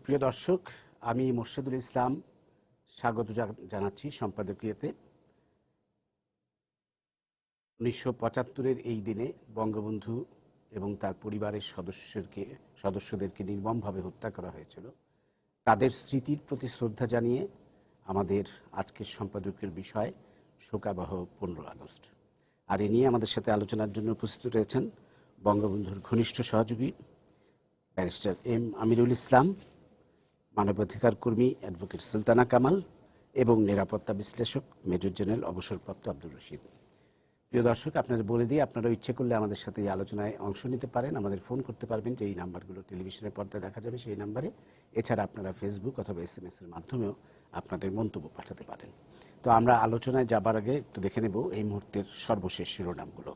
প্রিয় দর্শক, আমি মোর্শেদুল ইসলাম স্বাগত জানাচ্ছি সম্পাদকীয়তে। 1975-এর এই দিনে বঙ্গবন্ধু এবং তার পরিবারের সদস্যদেরকে নির্মমভাবে হত্যা করা হয়েছিল। তাদের স্মৃতির প্রতি শ্রদ্ধা জানিয়ে আমাদের আজকের সম্পাদকীয় বিষয় শোকাবহ 15 আগস্ট। আর এ নিয়ে আমাদের সাথে আলোচনার জন্য উপস্থিত রয়েছেন বঙ্গবন্ধুর ঘনিষ্ঠ সহযোগী ব্যারিস্টার এম আমিরুল ইসলাম, মানবাধিকার কর্মী অ্যাডভোকেট সুলতানা কামাল এবং নিরাপত্তা বিশ্লেষক মেজর জেনারেল অবসরপ্রাপ্ত আব্দুর রশিদ। প্রিয় দর্শক, আপনাদের বলে দিয়ে আপনারা ইচ্ছে করলে আমাদের সাথে এই আলোচনায় অংশ নিতে পারেন। আমাদের ফোন করতে পারবেন, যে এই নাম্বারগুলো টেলিভিশনের পর্দায় দেখা যাবে সেই নাম্বারে। এছাড়া আপনারা ফেসবুক অথবা SMS এর মাধ্যমেও আপনাদের মন্তব্য পাঠাতে পারেন। তো আমরা আলোচনায় যাবার আগে একটু দেখে নেব এই মুহূর্তের সর্বশেষ শিরোনামগুলো।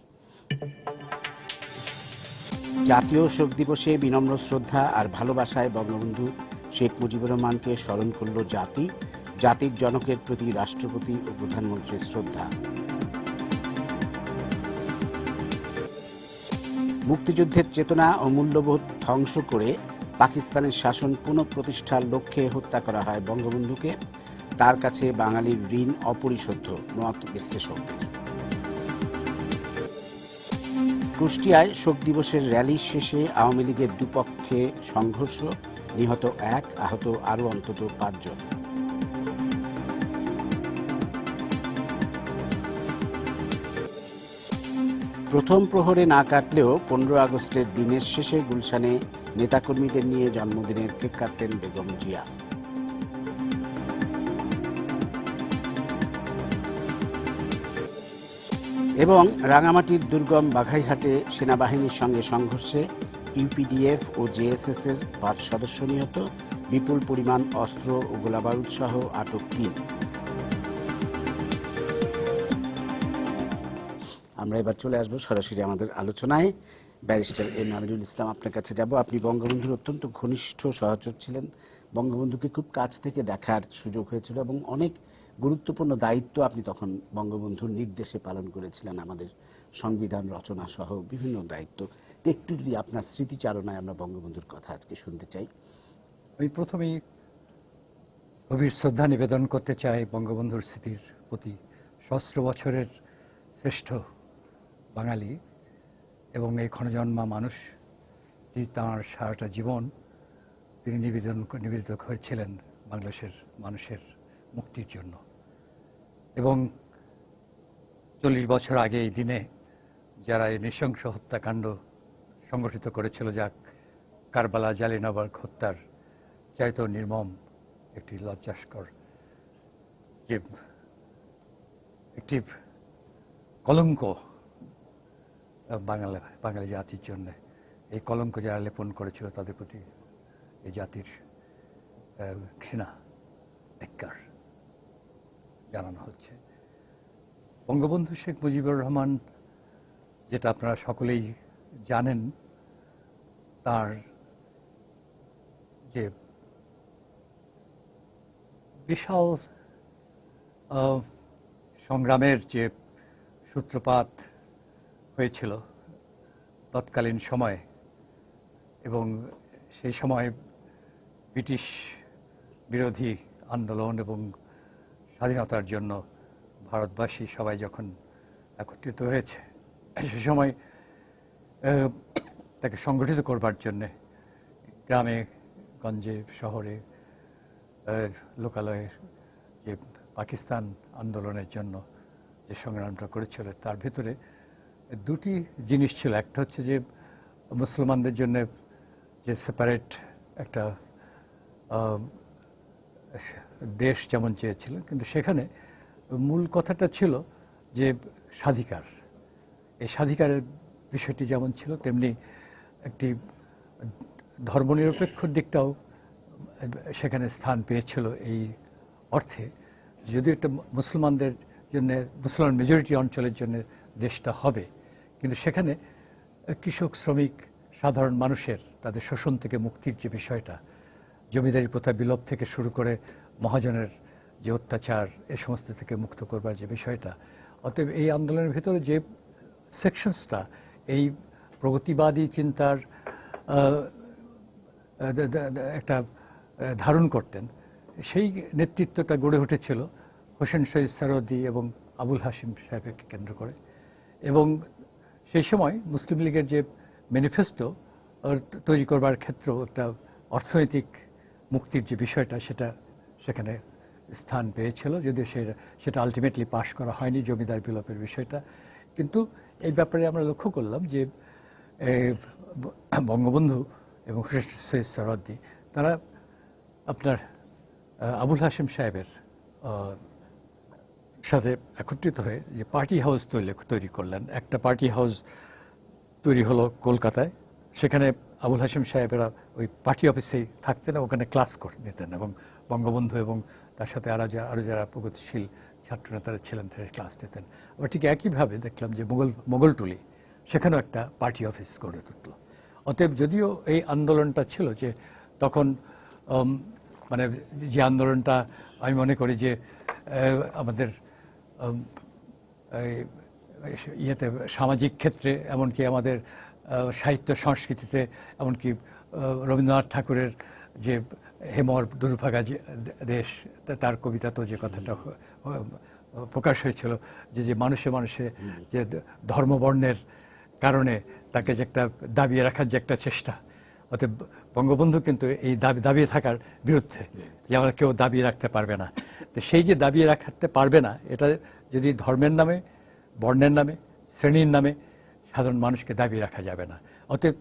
জাতীয় শোক দিবসে বিনম্র শ্রদ্ধা আর ভালোবাসায় বঙ্গবন্ধু শেখ মুজিবুর রহমানকে স্মরণ করল জাতি। জাতির জনকের প্রতি রাষ্ট্রপতি ও প্রধানমন্ত্রীর শ্রদ্ধা। মুক্তিযুদ্ধের চেতনা ও মূল্যবোধ ধ্বংস করে পাকিস্তানের শাসন পুনঃপ্রতিষ্ঠার লক্ষ্যে হত্যা করা হয় বঙ্গবন্ধুকে। তার কাছে বাঙালির ঋণ অপরিশোধ্য, মত বিশ্লেষকদের। কুষ্টিয়ায় শোক দিবসের র্যালি শেষে আওয়ামী লীগের দুপক্ষে সংঘর্ষ, নিহত 1, আহত আরও অন্তত 5 জন। প্রথম প্রহরে না কাটলেও 15 আগস্টের দিনের শেষে গুলশানে নেতাকর্মীদের নিয়ে জন্মদিনের কেক কাটলেন বেগম জিয়া। এবং রাঙামাটির দুর্গম বাঘাইহাটে সেনাবাহিনীর সঙ্গে সংঘর্ষে ইউপিডিএফ ও জেএসএস এর 5 সদস্য নিহত, বিপুল পরিমাণ অস্ত্র ও গোলাবারুদ সহ আটক 3। আমরা এবার চলে আসবো সরাসরি আমাদের আলোচনায়। ব্যারিস্টার এম আমিরুল ইসলাম, আপনার কাছে যাব। আপনি বঙ্গবন্ধুর অত্যন্ত ঘনিষ্ঠ সহচর ছিলেন। বঙ্গবন্ধুকে খুব কাছ থেকে দেখার সুযোগ হয়েছিল এবং অনেক গুরুত্বপূর্ণ দায়িত্ব আপনি তখন বঙ্গবন্ধুর নির্দেশে পালন করেছিলেন, আমাদের সংবিধান রচনা সহ বিভিন্ন দায়িত্ব। একটু যদি আপনার স্মৃতিচারণায় আমরা বঙ্গবন্ধুর কথা আজকে শুনতে চাই। আমি প্রথমেই গভীর শ্রদ্ধা নিবেদন করতে চাই বঙ্গবন্ধুর স্মৃতির প্রতি। সহস্র বছরের শ্রেষ্ঠ বাঙালি এবং এই ক্ষণজন্মা মানুষ, যিনি তাঁর সারাটা জীবন তিনি নিবেদিত হয়েছিলেন বাংলাদেশের মানুষের মুক্তির জন্য। এবং 40 বছর আগে এই দিনে যারা এই নৃশংস হত্যাকাণ্ড সংগঠিত করেছিল, যা কারবালা জালিয়ানওয়ালাবাগ হত্যার চাইতেও নির্মম একটি লজ্জাস্কর, যে একটি কলঙ্ক বাঙালি জাতির জন্য, এই কলঙ্ক যারা লেপন করেছিল তাদের প্রতি এই জাতির ঘৃণা, ধিক্কার জানানো হচ্ছে। বঙ্গবন্ধু শেখ মুজিবুর রহমান, যেটা আপনারা সকলেই জানেন, তার যে বিশাল সংগ্রামের যে সূত্রপাত হয়েছিল তৎকালীন সময়ে, এবং সেই সময় ব্রিটিশ বিরোধী আন্দোলন এবং স্বাধীনতার জন্য ভারতবাসী সবাই যখন একত্রিত হয়েছে, সে সময় তাকে সংগঠিত করবার জন্যে গ্রামে গঞ্জে শহরে লোকালয়ে যে পাকিস্তান আন্দোলনের জন্য যে সংগ্রামটা করেছিল, তার ভেতরে দুটি জিনিস ছিল। একটা হচ্ছে যে মুসলমানদের জন্য যে সেপারেট একটা দেশ যেমন চেয়েছিলেন, কিন্তু সেখানে মূল কথাটা ছিল যে স্বাধিকার। এই স্বাধিকারের বিষয়টি যেমন ছিল, তেমনি একটি ধর্মনিরপেক্ষ দিকটাও সেখানে স্থান পেয়েছিল। এই অর্থে যদি একটা মুসলমানদের জন্য, মুসলমান মেজরিটি অঞ্চলের জন্য দেশটা হবে, কিন্তু সেখানে কৃষক, শ্রমিক, সাধারণ মানুষের তাদের শোষণ থেকে মুক্তির যে বিষয়টা, জমিদারি প্রথা বিলোপ থেকে শুরু করে মহাজনের যে অত্যাচার, এ সমস্ত থেকে মুক্ত করবার যে বিষয়টা, অতএব এই আন্দোলনের ভিতরে যে সেকশনসটা এই প্রগতিবাদী চিন্তার একটা ধারণ করতেন, সেই নেতৃত্বটা গড়ে উঠেছিল হোসেন শহীদ সরওয়ার্দী এবং আবুল হাশিম সাহেবকে কেন্দ্র করে। এবং সেই সময় মুসলিম লীগের যে ম্যানিফেস্টো তৈরি করবার ক্ষেত্রেও একটা অর্থনৈতিক মুক্তির যে বিষয়টা সেটা সেখানে স্থান পেয়েছিল, যদিও সেটা আলটিমেটলি পাশ করা হয়নি, জমিদার বিলোপের বিষয়টা। কিন্তু এই ব্যাপারে আমরা লক্ষ্য করলাম যে বঙ্গবন্ধু এবং হোসেন শহীদ সরওয়ার্দী তারা আপনার আবুল হাশিম সাহেবের সাথে একত্রিত হয়ে যে পার্টি হাউস তৈরি করলেন। একটা পার্টি হাউস তৈরি হলো কলকাতায়, সেখানে আবুল হাশিম সাহেবেরা ওই পার্টি অফিসেই থাকতেন, ওখানে ক্লাস করে নিতেন এবং বঙ্গবন্ধু এবং তার সাথে আরও যারা প্রগতিশীল ছাত্র নেতারা ছিলেন তারা ক্লাস নিতেন। আবার ঠিক একইভাবে দেখলাম যে মোগলটুলি সেখানেও একটা পার্টি অফিস গড়ে তুলল। অতএব যদিও এই আন্দোলনটা ছিল যে তখন মানে যে আন্দোলনটা আমি মনে করি যে আমাদের ইয়েতে সামাজিক ক্ষেত্রে, এমনকি আমাদের সাহিত্য সংস্কৃতিতে, এমনকি রবীন্দ্রনাথ ঠাকুরের যে হেমর দুর্ভাগা দেশ, তার কবিতাতে যে কথাটা প্রকাশ হয়েছিল যে মানুষে মানুষে যে ধর্মবর্ণের কারণে তাকে যে একটা দাবিয়ে রাখার যে একটা চেষ্টা, অতএব বঙ্গবন্ধু কিন্তু এই দাবিয়ে থাকার বিরুদ্ধে, যে আমরা কেউ দাবিয়ে রাখতে পারবে না। তো সেই যে দাবিয়ে রাখতে পারবে না, এটা যদি ধর্মের নামে, বর্ণের নামে, শ্রেণীর নামে সাধারণ মানুষকে দাবি রাখা যাবে না। অতএব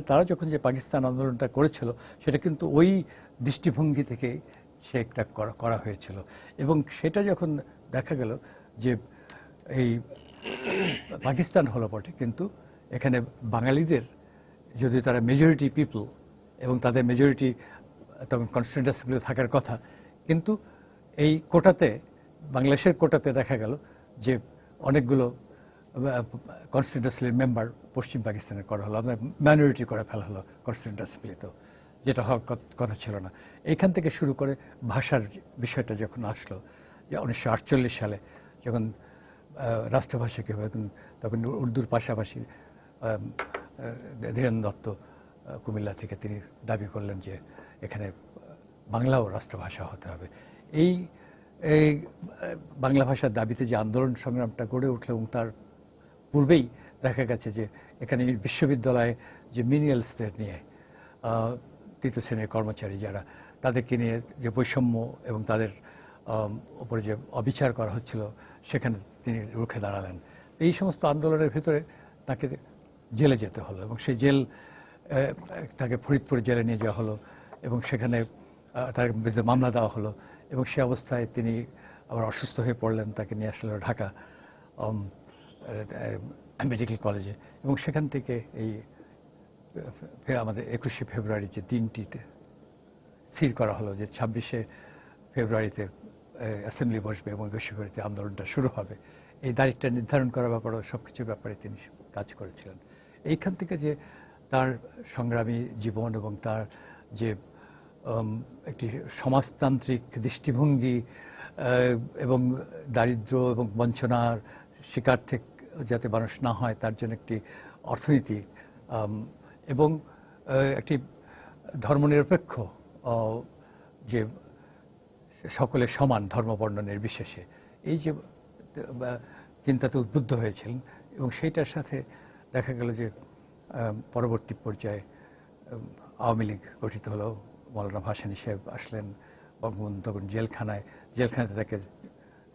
তারা যখন যে পাকিস্তান আন্দোলনটা করেছিল সেটা কিন্তু ওই দৃষ্টিভঙ্গি থেকে সে একটা করা হয়েছিল। এবং সেটা যখন দেখা গেল যে এই পাকিস্তান হলো বটে, কিন্তু এখানে বাঙালিদের যদি তারা মেজরিটি পিপল এবং তাদের মেজরিটি তখন কনস্টিটিউয়েন্ট অ্যাসেম্বলি থাকার কথা, কিন্তু এই কোটাতে, বাংলাদেশের কোটাতে দেখা গেল যে অনেকগুলো কনস্টিটিউয়েন্ট অ্যাসেম্বলির মেম্বার পশ্চিম পাকিস্তানের করা হলো, আমাদের মাইনরিটি করে ফেলা হলো কনস্টিটিউয়েন্ট অ্যাসেম্বলিতেও, যেটা হওয়ার কথা ছিল না। এইখান থেকে শুরু করে ভাষার বিষয়টা যখন আসলো, যে 1948 সালে যখন রাষ্ট্রভাষা কী হবে, তখন উর্দুর পাশাপাশি ধীরেন দত্ত কুমিল্লা থেকে তিনি দাবি করলেন যে এখানে বাংলাও রাষ্ট্রভাষা হতে হবে। এই বাংলা ভাষার দাবিতে যে আন্দোলন সংগ্রামটা গড়ে উঠল, এবং তার পূর্বেই দেখা গেছে যে এখানে বিশ্ববিদ্যালয়ে যে মিনিয়ালসদের নিয়ে, তৃতীয় শ্রেণীর কর্মচারী যারা, তাদেরকে নিয়ে যে বৈষম্য এবং তাদের উপরে যে অবিচার করা হচ্ছিল, সেখানে তিনি রুখে দাঁড়ালেন। এই সমস্ত আন্দোলনের ভিতরে তাকে জেলে যেতে হলো, এবং সেই জেল তাকে ফরিদপুর জেলে নিয়ে যাওয়া হলো, এবং সেখানে তার বিরুদ্ধে মামলা দেওয়া হলো, এবং সে অবস্থায় তিনি আবার অসুস্থ হয়ে পড়লেন। তাকে নিয়ে আসলো ঢাকা মেডিকেল কলেজে, এবং সেখান থেকে এই আমাদের 21শে ফেব্রুয়ারি যে দিনটিতে স্থির করা হলো যে 26শে ফেব্রুয়ারিতে অ্যাসেম্বলি বসবে এবং 21শে ফেব্রুয়ারিতে আন্দোলনটা শুরু হবে, এই তারিখটা নির্ধারণ করার ব্যাপারেও সব কিছুর ব্যাপারে তিনি কাজ করেছিলেন। এইখান থেকে যে তার সংগ্রামী জীবন এবং তার যে একটি সমাজতান্ত্রিক দৃষ্টিভঙ্গি এবং দারিদ্র্য এবং বঞ্চনার শিকার থেকে যাতে মানুষ না হয় তার জন্য একটি অর্থনীতি এবং একটি ধর্মনিরপেক্ষ যে সকলে সমান ধর্মবর্ণ নির্বিশেষে, এই যে চিন্তাতে উদ্বুদ্ধ হয়েছিলেন। এবং সেইটার সাথে দেখা গেল যে পরবর্তী পর্যায়ে আওয়ামী লীগ গঠিত হলো, মৌলানা ভাসানী সাহেব আসলেন, বঙ্গবন্ধু তখন জেলখানাতে তাকে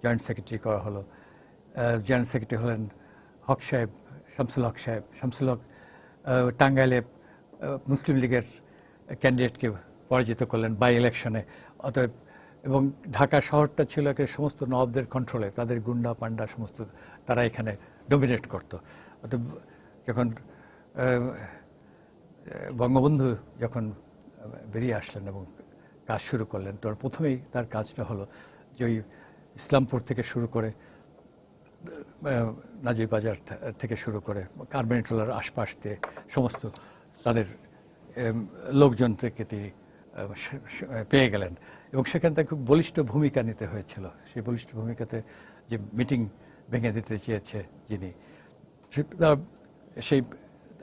জয়েন্ট সেক্রেটারি করা হলো। জয়েন্ট সেক্রেটারি হলেন হক সাহেব, শামসুল হক সাহেব। শামসুল হক টাঙ্গাইলে মুসলিম লীগের ক্যান্ডিডেটকে পরাজিত করলেন বাই ইলেকশনে। অতএব এবং ঢাকা শহরটা ছিল একের সমস্ত নবাবদের কন্ট্রোলে, তাদের গুন্ডা পান্ডা সমস্ত তারা এখানে ডমিনেট করত। অতএব যখন বঙ্গবন্ধু যখন বেরিয়ে আসলেন এবং কাজ শুরু করলেন, তো প্রথমেই তার কাজটা হলো যে ওই ইসলামপুর থেকে শুরু করে নাজির বাজার থেকে শুরু করে কারমেন্টোলার আশপাশ দিয়ে সমস্ত তাদের লোকজন থেকে তিনি পেয়ে গেলেন, এবং সেখানে তাকে খুব বলিষ্ঠ ভূমিকা নিতে হয়েছিল। সেই বলিষ্ঠ ভূমিকাতে যে মিটিং ভেঙে দিতে চেয়েছে যিনি, সেই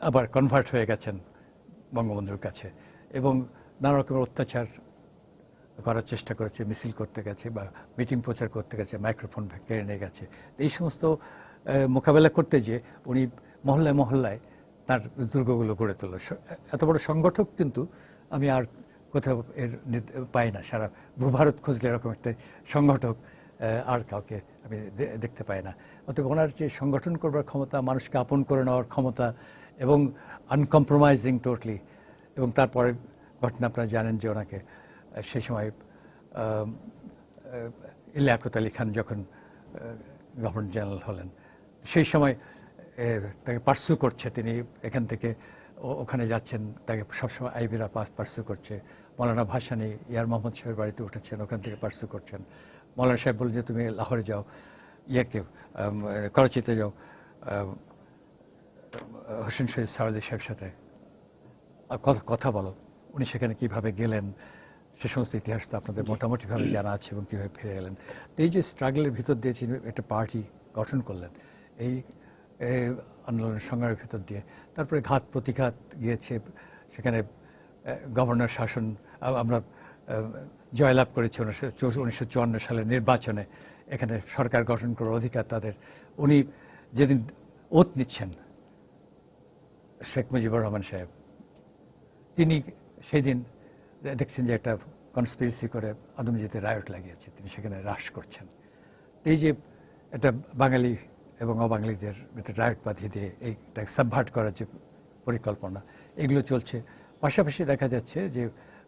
আবার কনভার্ট হয়ে গেছেন বঙ্গবন্ধুর কাছে, এবং নানা রকমের অত্যাচার করার চেষ্টা করেছে, মিছিল করতে গেছে বা মিটিং প্রচার করতে গেছে, মাইক্রোফোন কেড়ে নিয়ে গেছে। এই সমস্ত মোকাবেলা করতে যে উনি মহল্লায় মহল্লায় তার দুর্গগুলো গড়ে তোলা। এত বড় সংগঠক কিন্তু আমি আর কোথাও এর পাই না। সারা ভূভারত খুঁজলে এরকম একটা সংগঠক আর কাউকে আমি দেখতে পাই না। অতএব ওনার যে সংগঠন করবার ক্ষমতা, মানুষকে আপন করে নেওয়ার ক্ষমতা এবং আনকম্প্রোমাইজিং টোটালি, এবং তারপরে ঘটনা আপনারা জানেন যে ওনাকে সেই সময় লিয়াকত আলী খান যখন গভর্নর জেনারেল হলেন, সেই সময় তাকে পার্সু করছে, তিনি এখান থেকে ওখানে যাচ্ছেন, তাকে সবসময় আইবিরা পার্সু করছে। মৌলানা ভাসানী ইয়ার মোহাম্মদ সাহেবের বাড়িতে উঠেছেন, ওখান থেকে পার্সু করছেন। মৌলানা সাহেব বললেন যে তুমি লাহোরে যাও, করাচিতে যাও হোসেন শহীদ সাওয়াদি সাহেবের সাথে কথা বলো। উনি সেখানে কিভাবে গেলেন সে সমস্ত ইতিহাস তো আপনাদের মোটামুটিভাবে জানা আছে, এবং কীভাবে ফিরে গেলেন। তো এই যে স্ট্রাগলের ভিতর দিয়ে তিনি একটা পার্টি গঠন করলেন, এই আন্দোলনের সংগ্রামের ভিতর দিয়ে, তারপরে ঘাত প্রতিঘাত গিয়েছে, সেখানে গভর্নর শাসন আমরা জয়লাভ করেছি 1954 সালের নির্বাচনে। এখানে সরকার গঠন করার অধিকার তাদের। উনি যেদিন ওত নিচ্ছেন শেখ মুজিবুর রহমান সাহেব, তিনি সেই দিন দেখছেন যে একটা কনস্পিরেসি করে আদমজিতে রায়ট লাগিয়েছে, তিনি সেখানে হ্রাস করছেন। এই যে একটা বাঙালি এবং অবাঙালিদের রায়ট বাঁধিয়ে দিয়ে এইটা সাবভার্ট করার যে পরিকল্পনা, এগুলো চলছে। পাশাপাশি দেখা যাচ্ছে যে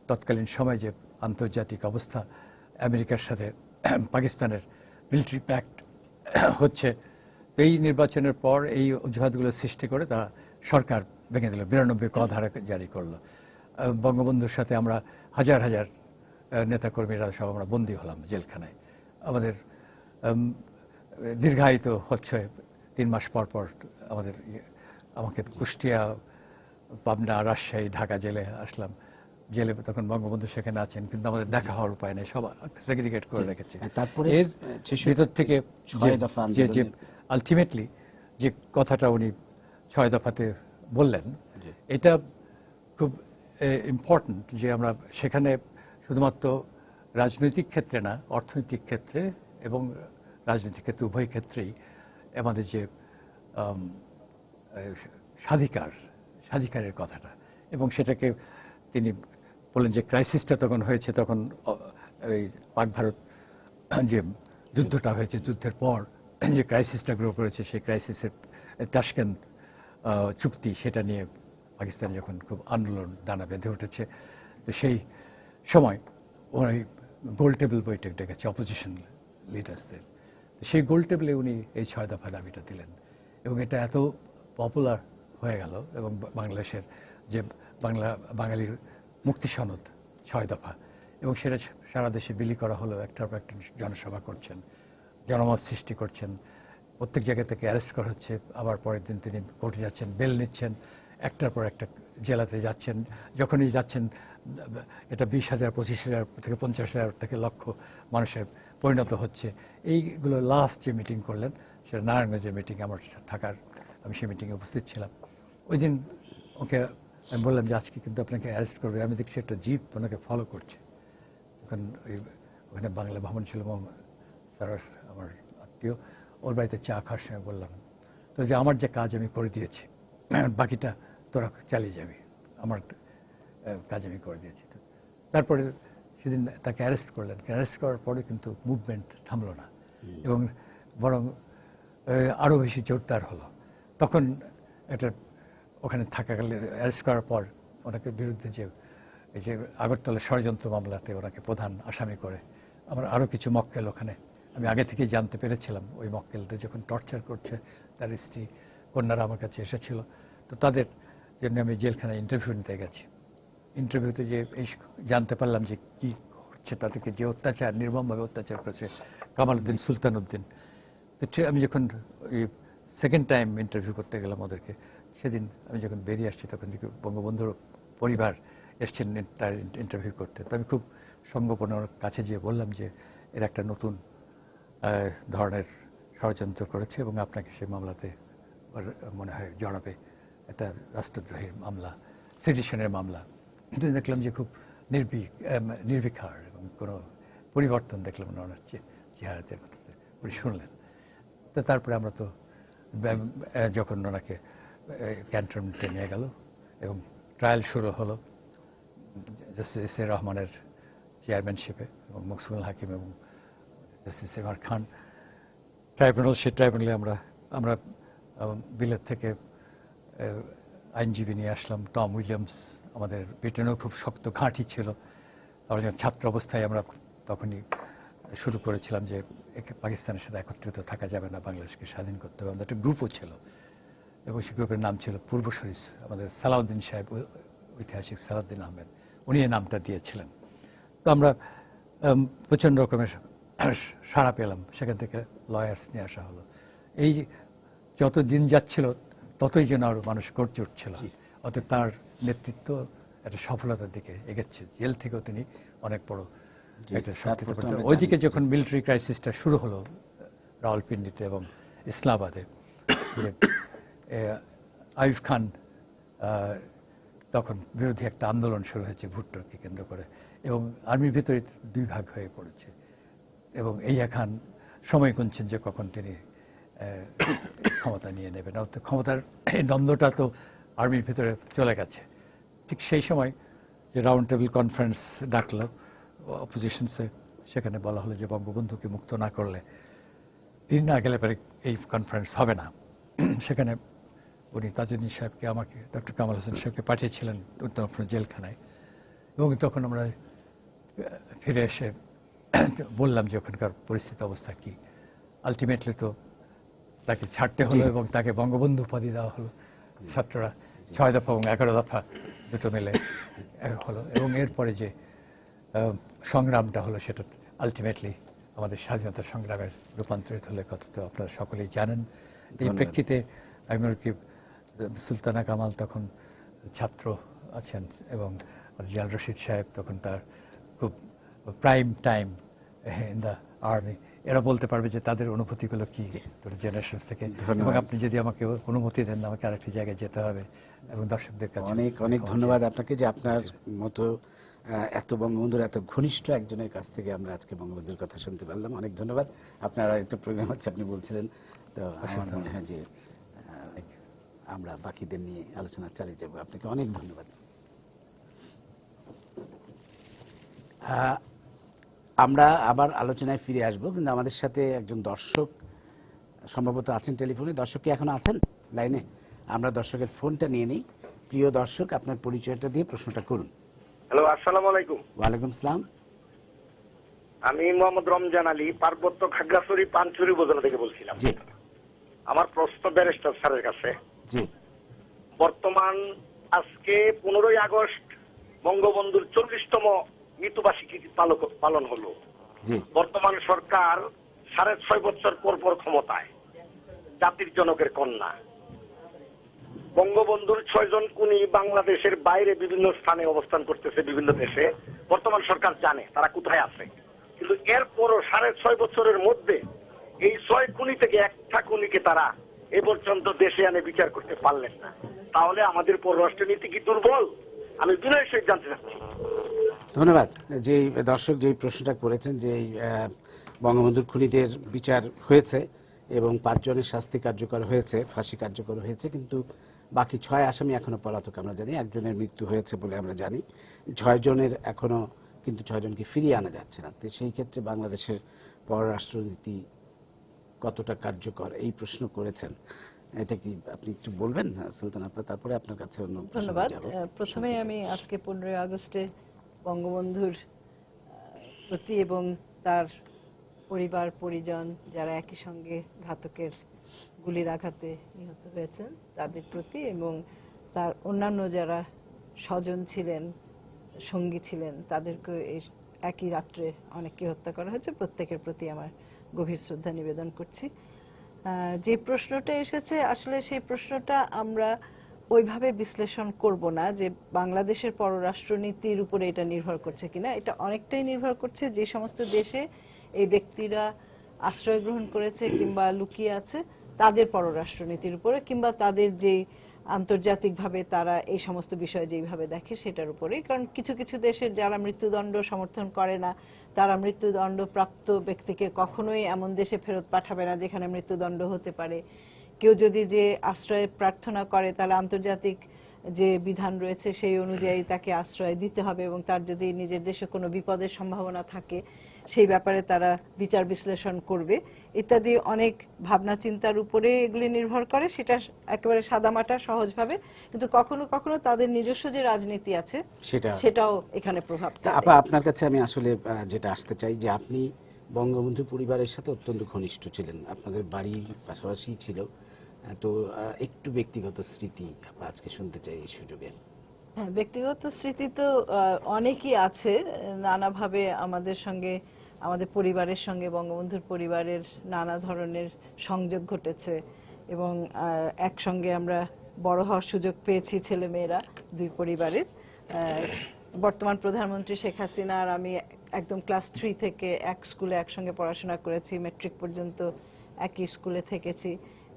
তৎকালীন সময় যে আন্তর্জাতিক অবস্থা, আমেরিকার সাথে পাকিস্তানের মিলিটারি প্যাক্ট হচ্ছে, এই নির্বাচনের পর এই অজুহাতগুলো সৃষ্টি করে তারা সরকার ভেঙে দিল, 92 ক ধারা জারি করলো। বঙ্গবন্ধুর সাথে আমরা হাজার হাজার নেতাকর্মীরা সব আমরা বন্দী হলাম জেলখানায়। আমাদের দীর্ঘায়িত হচ্ছে 3 মাস পর পর আমাকে কুষ্টিয়া, পাবনা, রাজশাহী, ঢাকা জেলে আসলাম। জেলে তখন বঙ্গবন্ধু সেখানে আছেন, কিন্তু আমাদের দেখা হওয়ার উপায় নেই, সব সেগ্রিগেট করে রেখেছে। তারপরে এর ভিতর থেকে যে আলটিমেটলি যে কথাটা উনি 6 দফাতে বললেন, এটা খুব ইম্পর্ট্যান্ট যে আমরা সেখানে শুধুমাত্র রাজনৈতিক ক্ষেত্রে না, অর্থনৈতিক ক্ষেত্রে এবং রাজনৈতিক ক্ষেত্রে উভয় ক্ষেত্রেই আমাদের যে স্বাধিকারের কথাটা, এবং সেটাকে তিনি বললেন যে ক্রাইসিসটা তখন হয়েছে, তখন এই পাক ভারত যে যুদ্ধটা হয়েছে, যুদ্ধের পর যে ক্রাইসিসটা গ্রো করেছে, সেই ক্রাইসিসের তাশকেন্ত চুক্তি, সেটা নিয়ে পাকিস্তান যখন খুব আন্দোলন দানা বেঁধে উঠেছে, তো সেই সময় ওই গোল টেবিল বৈঠক ডেকেছে অপোজিশন লিডার্সদের। তো সেই গোল টেবিলে উনি এই 6 দফা দাবিটা দিলেন, এবং এটা এত পপুলার হয়ে গেল, এবং বাংলাদেশের যে বাঙালির মুক্তি সনদ 6 দফা, এবং সেটা সারা দেশে বিলি করা হলো। একটার পর একটা জনসভা করছেন, জনমত সৃষ্টি করছেন, প্রত্যেক জায়গা থেকে অ্যারেস্ট করা হচ্ছে। আবার পরের দিন তিনি কোর্টে যাচ্ছেন, বেল নিচ্ছেন, একটার পর একটা জেলাতে যাচ্ছেন। যখনই যাচ্ছেন এটা 20,000, 25,000 থেকে 50,000 থেকে লক্ষ মানুষের পরিণত হচ্ছে। এইগুলো লাস্ট যে মিটিং করলেন, সেটা নারায়ণগঞ্জের মিটিং, আমার আমি সেই মিটিংয়ে উপস্থিত ছিলাম। ওই দিন ওকে আমি বললাম যে আজকে কিন্তু আপনাকে অ্যারেস্ট করবে। আমি দেখছি একটা জিপ ওনাকে ফলো করছে। তখন ওখানে বাংলা ভবন ছিল, স্যার আমার আত্মীয়, ওর বাড়িতে চা খাওয়ার সময় বললাম তো যে আমার যে কাজ আমি করে দিয়েছি, বাকিটা তোরা চালিয়ে যাবি, আমার কাজ আমি করে দিয়েছি। তারপরে সেদিন তাকে অ্যারেস্ট করলেন। অ্যারেস্ট করার পরে কিন্তু মুভমেন্ট থামলো না, এবং বরং আরও বেশি জোরদার হলো। তখন একটা ওখানে থাকাকালে অ্যারেস্ট করার পর ওনাকে বিরুদ্ধে যে এই যে আগরতলা ষড়যন্ত্র মামলাতে ওনাকে প্রধান আসামি করে আমার আরও কিছু মক্কেল, ওখানে আমি আগে থেকেই জানতে পেরেছিলাম, ওই মক্কেলদের যখন টর্চার করছে, তার স্ত্রী কন্যারা আমার কাছে এসেছিল। তো তাদের জন্য আমি জেলখানায় ইন্টারভিউ নিতে গেছি। ইন্টারভিউতে যে এই জানতে পারলাম যে কী হচ্ছে, তাদেরকে যে অত্যাচার, নির্মমভাবে অত্যাচার করেছে কামাল উদ্দিন, সুলতান উদ্দিন। তো আমি যখন ওই সেকেন্ড টাইম ইন্টারভিউ করতে গেলাম ওদেরকে, সেদিন আমি যখন বেরিয়ে আসছি, তখন দেখি বঙ্গবন্ধুর পরিবার এসছেন তার ইন্টারভিউ করতে। তো আমি খুব সংগোপনের কাছে গিয়ে বললাম যে এর একটা নতুন ধরনের ষড়যন্ত্র করেছে, এবং আপনাকে সেই মামলাতে মনে হয় জড়াবে, একটা রাষ্ট্রদ্রোহীর মামলা, সেডিশনের মামলা। কিন্তু দেখলাম যে খুব নির্বিকার এবং কোনো পরিবর্তন দেখলাম না ওনার চেহারাতে, উনি শুনলেন। তো তারপরে আমরা তো যখন ওনাকে ক্যান্টনমেন্টে নিয়ে গেল এবং ট্রায়াল শুরু হলো জাস্টিস এস এ রহমানের চেয়ারম্যানশিপে এবং মকসুদুল হাকিম এবং জাস্টিস এমআর খান ট্রাইব্যুনাল, সেই ট্রাইব্যুনালে আমরা বিলেত থেকে আইনজীবী নিয়ে আসলাম। টম উইলিয়ামস আমাদের ব্রিটেনেও খুব শক্ত ঘাঁটি ছিল। আমরা যখন ছাত্র অবস্থায় আমরা তখনই শুরু করেছিলাম যে পাকিস্তানের সাথে একত্রিত থাকা যাবে না, বাংলাদেশকে স্বাধীন করতে হবে। আমাদের একটা গ্রুপও ছিল এবং সেই গ্রুপের নাম ছিল পূর্বশরী। আমাদের সালাউদ্দিন সাহেব, ঐতিহাসিক সালাউদ্দিন আহমেদ, উনি এই নামটা দিয়েছিলেন। তো আমরা প্রচণ্ড রকমের সাড়া পেলাম, সেখান থেকে লয়ার্স নিয়ে আসা হলো। এই যত দিন যাচ্ছিল ততই যেন আরও মানুষ গড়ে উঠছিল। অতএব তার নেতৃত্ব একটা সফলতার দিকে এগোচ্ছে। জেল থেকেও তিনি অনেক বড় একটা শক্তিতে পড়তেন। ওইদিকে যখন মিলিটারি ক্রাইসিসটা শুরু হলো রাওয়ালপিন্ডিতে এবং ইসলামাবাদে, আইয়ুব খান তখন বিরোধী একটা আন্দোলন শুরু হয়েছে ভুট্টোকে কেন্দ্র করে এবং আর্মির ভিতরে দুই ভাগ হয়ে পড়েছে এবং ইয়াহিয়া খান সময় গুনছেন যে কখন তিনি ক্ষমতা নিয়ে নেবেন। অর্থাৎ ক্ষমতার এই দ্বন্দ্বটা তো আর্মির ভিতরে চলে গেছে। ঠিক সেই সময় যে রাউন্ড টেবিল কনফারেন্স ডাকলো অপোজিশনসে, সেখানে বলা হলো যে বঙ্গবন্ধুকে মুক্ত না করলে, দিন না গেলে পরে এই কনফারেন্স হবে না। সেখানে উনি তাজউদ্দিন সাহেবকে, আমাকে, ডক্টর কামাল হোসেন সাহেবকে পাঠিয়েছিলেন তখন জেলখানায় এবং তখন আমরা ফিরে এসে বললাম যে ওখানকার পরিস্থিতি অবস্থা কী। আলটিমেটলি তো তাকে ছাড়তে হলো এবং তাকে বঙ্গবন্ধু উপাধি দেওয়া হলো। ছাত্ররা 6 দফা এবং 11 দফা দুটো মিলে হলো এবং এরপরে যে সংগ্রামটা হলো সেটা আলটিমেটলি আমাদের স্বাধীনতা সংগ্রামের রূপান্তরিত হলে কথা তো আপনারা সকলেই জানেন। এই প্রেক্ষিতে আমি মনে করি সুলতানা কামাল তখন ছাত্র আছেন এবং জিয়াউর রশিদ সাহেব তখন তার খুব prime time in the army. এরা বলতে পারবে যে তাদের অনুভূতিগুলো কি জেনারেশন থেকে। এবং আপনি যদি আমাকে অনুমতি দেন, আমাকে আরেকটি জায়গায় যেতে হবে এবং দর্শকদের কাছে অনেক অনেক ধন্যবাদ আপনাকে যে আপনার মতো এত বঙ্গবন্ধুর এত ঘনিষ্ঠ একজনের কাছ থেকে আমরা আজকে বঙ্গবন্ধুর কথা শুনতে পারলাম। অনেক ধন্যবাদ। আপনার একটা প্রোগ্রাম আছে আপনি বলছিলেন, তো আমার মনে হয় যে আমরা বাকিদের নিয়ে আলোচনা চালিয়ে যাব। আপনাকে অনেক ধন্যবাদ। আমরা আবার আলোচনায় ফিরে আসবো, কিন্তু আমাদের সাথে একজন দর্শক সম্ভবত আছেন টেলিফোনে। দর্শক কি এখনো আছেন লাইনে? আমরা দর্শকের ফোনটা নিয়ে নিই। প্রিয় দর্শক, আপনার পরিচয়টা দিয়ে প্রশ্নটা করুন। হ্যালো, আসসালামু আলাইকুম। ওয়ালাইকুম আসসালাম। আমি মোহাম্মদ রমজান আলী, পার্বত্য খাগড়াছড়ি পানছড়ি উপজেলা থেকে বলছিলাম। জি। আমার প্রশ্ন ব্যারিস্টার স্যারের কাছে। জি। বর্তমান আজকে 15ই আগস্ট বঙ্গবন্ধুর 40তম মৃত্যুবার্ষিকী পালন হলো। জি। বর্তমান সরকার 6.5 বছর পর পর ক্ষমতায়, জাতির জনকের কন্যা। বঙ্গবন্ধুর 6 জন খুনি বাংলাদেশের বাইরে বিভিন্ন স্থানে অবস্থান করতেছে, বিভিন্ন দেশে। বর্তমান সরকার জানে তারা কোথায় আছে, কিন্তু এরপরও 6.5 বছরের মধ্যে এই 6 খুনি থেকে একটা খুনিকে তারা এ পর্যন্ত দেশে আনে বিচার করতে পারলেন না। তাহলে আমাদের পররাষ্ট্রনীতি কি দুর্বল? আমি বিনয়ের সহিত জানতে চাচ্ছি। ধন্যবাদ। যে দর্শক যে প্রশ্নটা করেছেন যে বঙ্গবন্ধুর খুনিদের বিচার হয়েছে এবং 5 জনের শাস্তি কার্যকর হয়েছে, ফাঁসি কার্যকর হয়েছে, কিন্তু বাকি 6 আসামি এখনো পলাতক আমরা জানি। একজনের মৃত্যু হয়েছে বলে আমরা জানি। 6 জনের এখনো কিন্তু 6 জনকে ফিরিয়ে আনা যাচ্ছে না। তো সেই ক্ষেত্রে বাংলাদেশের পররাষ্ট্রনীতি কতটা কার্যকর, এই প্রশ্ন করেছেন। এটা কি আপনি একটু বলবেন সুলতান আপা? তারপরে আপনার কাছে অন্য প্রশ্ন ধন্যবাদ। যাব। প্রথমে আমি আজকে 15ই আগস্টে বঙ্গবন্ধুর প্রতি এবং তার পরিবার পরিজন যারা একই সঙ্গে ঘাতকের গুলির আঘাতে নিহত হয়েছেন তাদের প্রতি এবং তার অন্যান্য যারা স্বজন ছিলেন, সঙ্গী ছিলেন, তাদেরকে একই রাত্রে অনেককে হত্যা করা হয়েছে, প্রত্যেকের প্রতি আমার গভীর শ্রদ্ধা নিবেদন করছি। যে প্রশ্নটা এসেছে, আসলে সেই প্রশ্নটা আমরা ওইভাবে বিশ্লেষণ করব না যে বাংলাদেশের পররাষ্ট্রনীতির উপরে এটা নির্ভর করছে কিনা। এটা অনেকটাই নির্ভর করছে যে সমস্ত দেশে এই ব্যক্তিরা আশ্রয় গ্রহণ করেছে কিংবা লুকিয়ে আছে তাদের পররাষ্ট্রনীতির উপরে, কিংবা তাদের যেই আন্তর্জাতিকভাবে তারা এই সমস্ত বিষয় যেভাবে দেখে সেটার উপরেই। কারণ কিছু কিছু দেশের যারা মৃত্যুদণ্ড সমর্থন করে না, তারা মৃত্যুদণ্ড প্রাপ্ত ব্যক্তিকে কখনোই এমন দেশে ফেরত পাঠাবে না যেখানে মৃত্যুদণ্ড হতে পারে। কেউ যদি যে আশ্রয় প্রার্থনা করে তাহলে আন্তর্জাতিক যে বিধান রয়েছে সেই অনুযায়ী তাকে আশ্রয় দিতে হবে, এবং তার যদি নিজের দেশে কোনো বিপদের সম্ভাবনা থাকে সেই ব্যাপারে তারা বিচার বিশ্লেষণ করবে ইত্যাদি অনেক ভাবনা চিন্তার উপরে এগুলি নির্ভর করে। সেটা একেবারে সাদামাটা সহজভাবে, কিন্তু কখনো কখনো তাদের নিজস্ব যে রাজনীতি আছে সেটাও এখানে প্রভাব ফেলে। আপা, আপনার কাছে আমি আসলে যেটা আসতে চাই যে আপনি বঙ্গবন্ধু পরিবারের সাথে অত্যন্ত ঘনিষ্ঠ ছিলেন, আপনাদের বাড়ির পাশাপাশি ছিল, তো একটু ব্যক্তিগত স্মৃতি আপা আজকে শুনতে চাই এই সুযোগে। হ্যাঁ, ব্যক্তিগত স্মৃতি তো অনেকই আছে, নানাভাবে আমাদের সঙ্গে, আমাদের পরিবারের সঙ্গে বঙ্গবন্ধুর পরিবারের নানা ধরনের সংযোগ ঘটেছে, এবং একসঙ্গে আমরা বড় হওয়ার সুযোগ পেয়েছি ছেলে মেয়েরা দুই পরিবারের। বর্তমান প্রধানমন্ত্রী শেখ হাসিনা আর আমি একদম ক্লাস 3 থেকে এক স্কুলে একসঙ্গে পড়াশোনা করেছি, মেট্রিক পর্যন্ত একই স্কুলে থেকেছি,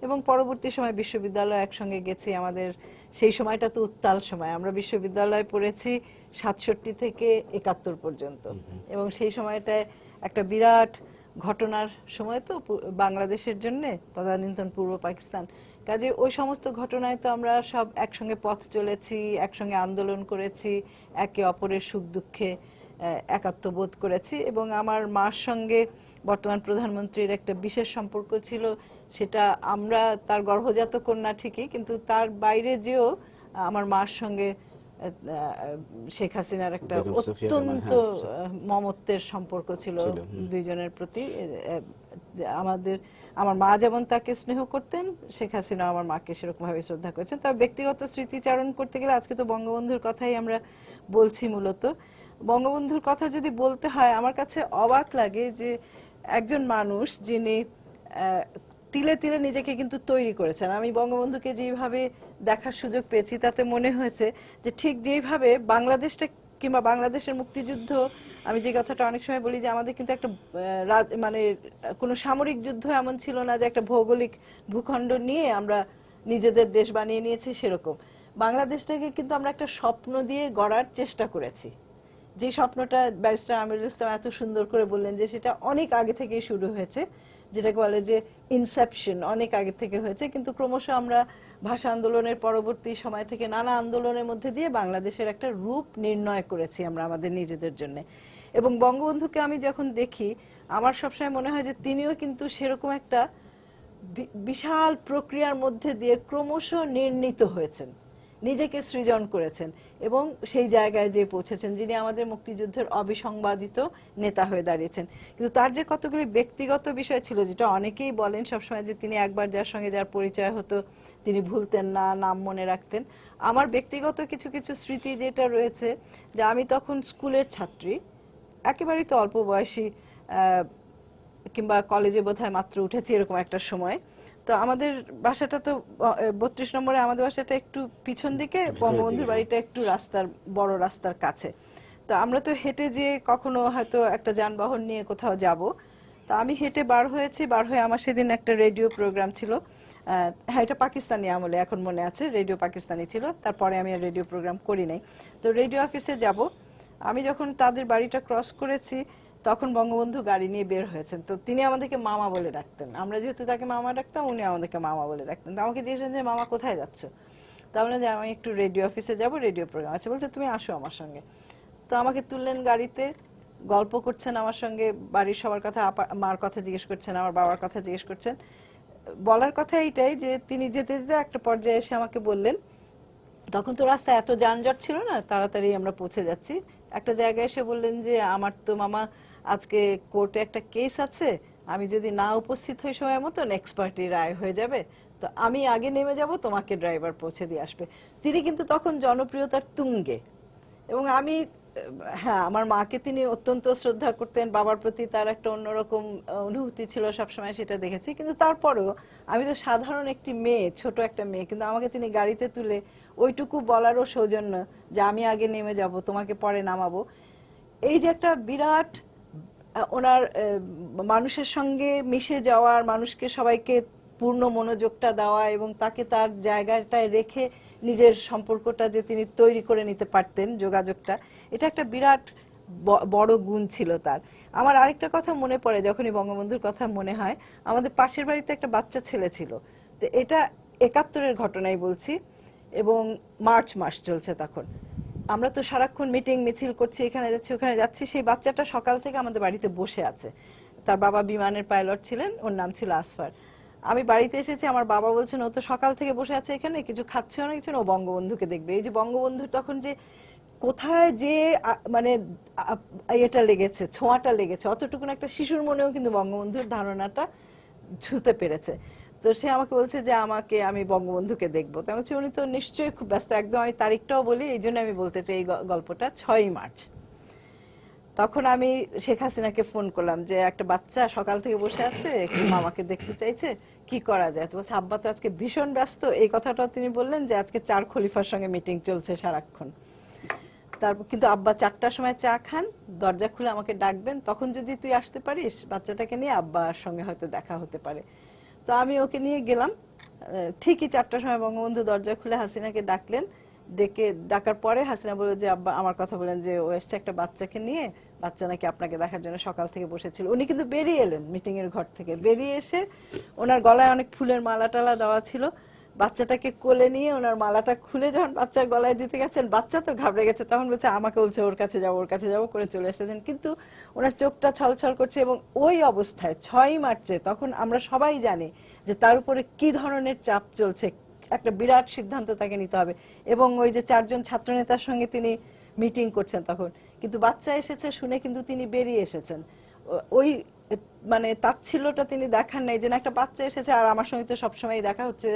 এবং পরবর্তী সময় বিশ্ববিদ্যালয়ে একসঙ্গে গেছি। আমাদের সেই সময়টা তো উত্তাল সময়, আমরা বিশ্ববিদ্যালয়ে পড়েছি 67 থেকে 71 পর্যন্ত, এবং সেই সময়টায় একটা বিরাট ঘটনার সময় তো বাংলাদেশের জন্য, তদানীন্তন পূর্ব পাকিস্তান। কাজে ওই সমস্ত ঘটনায় তো আমরা সব একসঙ্গে পথ চলেছি, একসঙ্গে আন্দোলন করেছি, একে অপরের সুখ দুঃখে একাত্মবোধ করেছি, এবং আমার মার সঙ্গে বর্তমান প্রধানমন্ত্রীর একটা বিশেষ সম্পর্ক ছিল। সেটা আমরা তার গর্ভজাত কন্যা ঠিকই, কিন্তু তার বাইরে যেও আমার মার সঙ্গে শেখ হাসিনার একটা অত্যন্ত মমত্বের সম্পর্ক ছিল দুইজনের প্রতি। আমার মা যেমন তাকে স্নেহ করতেন, শেখ হাসিনা আমার মাকে সেরকম ভাবে শ্রদ্ধা করেছেন। তবে ব্যক্তিগত স্মৃতিচারণ করতে গেলে আজকে তো বঙ্গবন্ধুর কথাই আমরা বলছি মূলত। বঙ্গবন্ধুর কথা যদি বলতে হয়, আমার কাছে অবাক লাগে যে একজন মানুষ যিনি তিলে তিলে নিজেকে কিন্তু তৈরি করেছেন। আমি বঙ্গবন্ধুকে যেভাবে দেখার সুযোগ পেয়েছি তাতে মনে হয়েছে যে ঠিক যেভাবে বাংলাদেশটা কিংবা বাংলাদেশের মুক্তিযুদ্ধ, আমি যে কথাটা অনেক সময় বলি যে আমাদের কিন্তু একটা মানে কোনো সামরিক যুদ্ধ এমন ছিল না যে একটা ভৌগোলিক ভূখণ্ড নিয়ে আমরা নিজেদের দেশ বানিয়ে নিয়েছি, সেরকম বাংলাদেশটাকে কিন্তু আমরা একটা স্বপ্ন দিয়ে গড়ার চেষ্টা করেছি। যে স্বপ্নটা ব্যারিস্টার আমিরুল ইসলাম এত সুন্দর করে বললেন যে সেটা অনেক আগে থেকেই শুরু হয়েছে, যেটাকে বলে যে ইনসেপশন, অনেক আগে থেকে হয়েছে, কিন্তু ক্রমশ আমরা ভাষা আন্দোলনের পরবর্তী সময় থেকে নানা আন্দোলনের মধ্যে দিয়ে বাংলাদেশের একটা রূপ নির্ণয় করেছি আমরা আমাদের নিজেদের জন্য। এবং বঙ্গবন্ধুকে আমি যখন দেখি আমার সবসময় মনে হয় যে তিনিও কিন্তু সেরকম একটা বিশাল প্রক্রিয়ার মধ্যে দিয়ে ক্রমশ নির্ণীত হয়েছেন, নিজেকে সৃজন করেছেন, এবং সেই জায়গায় যে পৌঁছেছেন, যিনি আমাদের মুক্তিযুদ্ধের অবিসংবাদিত নেতা হয়ে দাঁড়িয়েছেন। কিন্তু তার যে কতগুলি ব্যক্তিগত বিষয় ছিল, যেটা অনেকেই বলেন সবসময় যে তিনি একবার যার সঙ্গে যার পরিচয় হতো তিনি ভুলতেন না, নাম মনে রাখতেন। আমার ব্যক্তিগত কিছু কিছু স্মৃতি যেটা রয়েছে, যে আমি তখন স্কুলের ছাত্রী, একেবারেই তো অল্প বয়সী, কিংবা কলেজে বোধহয় মাত্র উঠেছি এরকম একটা সময়। তো আমাদের বাসাটা তো 32 নম্বরে, আমাদের বাসাটা একটু পিছন দিকে, বঙ্গবন্ধুর বাড়িটা একটু বড় রাস্তার কাছে। তো আমরা তো হেঁটে যে কখনো হয়তো একটা যানবাহন নিয়ে কোথাও যাব, তো আমি হেঁটে বার হয়েছি, বার হয়ে আমার সেদিন একটা রেডিও প্রোগ্রাম ছিল, হ্যাঁ এটা পাকিস্তানি আমলে, এখন মনে আছে, রেডিও পাকিস্তানি ছিল, তারপরে আমি আর রেডিও প্রোগ্রাম করি নাই। তো রেডিও অফিসে যাব, আমি যখন তাদের বাড়িটা ক্রস করেছি তখন বঙ্গবন্ধু গাড়ি নিয়ে বের হয়েছেন। তো তিনি আমাদেরকে মামা বলে ডাকতেন, আমরা যেহেতু তাকে মামা ডাকতাম, উনি আমাদেরকে মামা বলে ডাকতেন। তো আমাকে জিজ্ঞেস যে মামা কোথায় যাচ্ছ, তাহলে যে আমি একটু রেডিও অফিসে যাব, রেডিও প্রোগ্রাম আছে। বলছে তুমি আসো আমার সঙ্গে। তো আমাকে তুললেন গাড়িতে, গল্প করছেন আমার সঙ্গে, বাড়ির সবার কথা, মার কথা জিজ্ঞেস করছেন, আমার বাবার কথা জিজ্ঞেস করছেন। বলার কথা এইটাই যে তিনি যেতে যেতে একটা পর্যায়ে এসে আমাকে বললেন, তখন তো রাস্তায় এত যানজট ছিল না, তাড়াতাড়ি আমরা পৌঁছে যাচ্ছি, একটা জায়গায় এসে বললেন যে আমার তো মামা আজকে কোর্টে একটা কেস আছে, আমি যদি না উপস্থিত হই সময় মতো নেক্সট পার্টি রায় হয়ে যাবে, তো আমি আগে নেমে যাব, তোমাকে ড্রাইভার পৌঁছে দিয়ে আসবে। তিনি কিন্তু তখন জনপ্রিয়তার তুঙ্গে, এবং আমি, হ্যাঁ আমার মাকে তিনি অত্যন্ত শ্রদ্ধা করতেন, বাবার প্রতি তার একটা অন্যরকম অনুভূতি ছিল সবসময়, সেটা দেখেছি। কিন্তু তারপরেও আমি তো সাধারণ একটি মেয়ে, ছোট একটা মেয়ে, কিন্তু আমাকে তিনি গাড়িতে তুলে ওইটুকু বলারও সৌজন্য যে আমি আগে নেমে যাব, তোমাকে পরে নামাবো, এই যে একটা বিরাট ওনার মানুষের সঙ্গে মিশে যাওয়ার, মানুষকে সবাইকে পূর্ণ মনোযোগটা দেওয়া এবং তাকে তার জায়গাটায় রেখে নিজের সম্পর্কটা যে তিনি তৈরি করে নিতে পারতেন, যোগাযোগটা, এটা একটা বিরাট বড় গুণ ছিল তার। আমার আরেকটা কথা মনে পড়ে, যখনই বঙ্গবন্ধুর কথা মনে হয়, আমাদের পাশের বাড়িতে একটা বাচ্চা ছেলে ছিল। তো এটা ৭১-এর ঘটনাই বলছি, এবং মার্চ মাস চলছে তখন। আমরা তো সারাক্ষণ মিটিং মিছিল করছি, এখানে যাচ্ছি ওখানে যাচ্ছি। সেই বাচ্চাটা সকাল থেকে আমাদের বাড়িতে বসে আছে। তার বাবা বিমানের পাইলট ছিলেন, ওর নাম ছিল আসফার। আমি বাড়িতে এসেছি, আমার বাবা বলছেন ও তো সকাল থেকে বসে আছে এখানে, কিছু খাচ্ছে না কিছু না, ও বঙ্গবন্ধুকে দেখবে। এই যে বঙ্গবন্ধুর তখন যে কোথায় যে মানে এটা লেগেছে, ছোঁয়াটা লেগেছে, অতটুকুন একটা শিশুর মনেও কিন্তু বঙ্গবন্ধুর ধারণাটা ছুঁতে পেরেছে। তো সে আমাকে বলছে যে আমি বঙ্গবন্ধুকে দেখবো। তো আমি বলছি উনি তো নিশ্চয়ই খুব ব্যস্ত। একদম আমি তারিখটাও বলি, এই জন্য আমি বলতে চাই এই গল্পটা 6ই মার্চ। তখন আমি শেখ হাসিনাকে ফোন করলাম যে একটা বাচ্চা সকাল থেকে বসে আছে, একটু মামাকে দেখতে চাইছে, কি করা যায়? তো বলছে আব্বা তো আজকে ভীষণ ব্যস্ত। এই কথাটাও তিনি বললেন যে আজকে 4 খলিফার সঙ্গে মিটিং চলছে সারাক্ষণ। তারপর কিন্তু আব্বা 4টার সময় চা খান, দরজা খুলে আমাকে ডাকবেন, তখন যদি তুই আসতে পারিস বাচ্চাটাকে নিয়ে, আব্বার সঙ্গে হয়তো দেখা হতে পারে। তো আমি ওকে নিয়ে গেলাম। ঠিকই 4টার সময় বঙ্গবন্ধু দরজা খুলে হাসিনাকে ডাকলেন। ডাকার পরে হাসিনা বলল যে আব্বা আমার কথা বলেন যে ও এসছে একটা বাচ্চাকে নিয়ে, বাচ্চা নাকি আপনাকে দেখার জন্য সকাল থেকে বসেছিল। উনি কিন্তু বেরিয়ে এলেন মিটিং এর ঘর থেকে। বেরিয়ে এসে ওনার গলায় অনেক ফুলের মালা টালা দেওয়া ছিল, বাচ্চাটাকে কোলে নিয়ে ওনার মালাটা খুলে যখন বাচ্চার গলায় দিতে গেছেন, বাচ্চা তো ঘাবড়ে গেছে, তখন বলছে আমাকে বলছে ওর কাছে যাবো করে চলে এসেছেন। কিন্তু ওনার চোখটা ছলছল করছে। এবং ওই অবস্থায় 6ই মার্চে, তখন আমরা সবাই জানি যে তার উপরে কি ধরনের চাপ চলছে, একটা বিরাট সিদ্ধান্ত তাকে নিতে হবে। এবং ওই যে 4 জন ছাত্রনেতার সঙ্গে তিনি মিটিং করছেন তখন, কিন্তু বাচ্চা এসেছে শুনে কিন্তু তিনি বেরিয়ে এসেছেন। ওই মানে তাচ্ছিল্যটা তিনি দেখান নাই যে না একটা বাচ্চা এসেছে আর আমার সঙ্গে তো সবসময় দেখা হচ্ছে,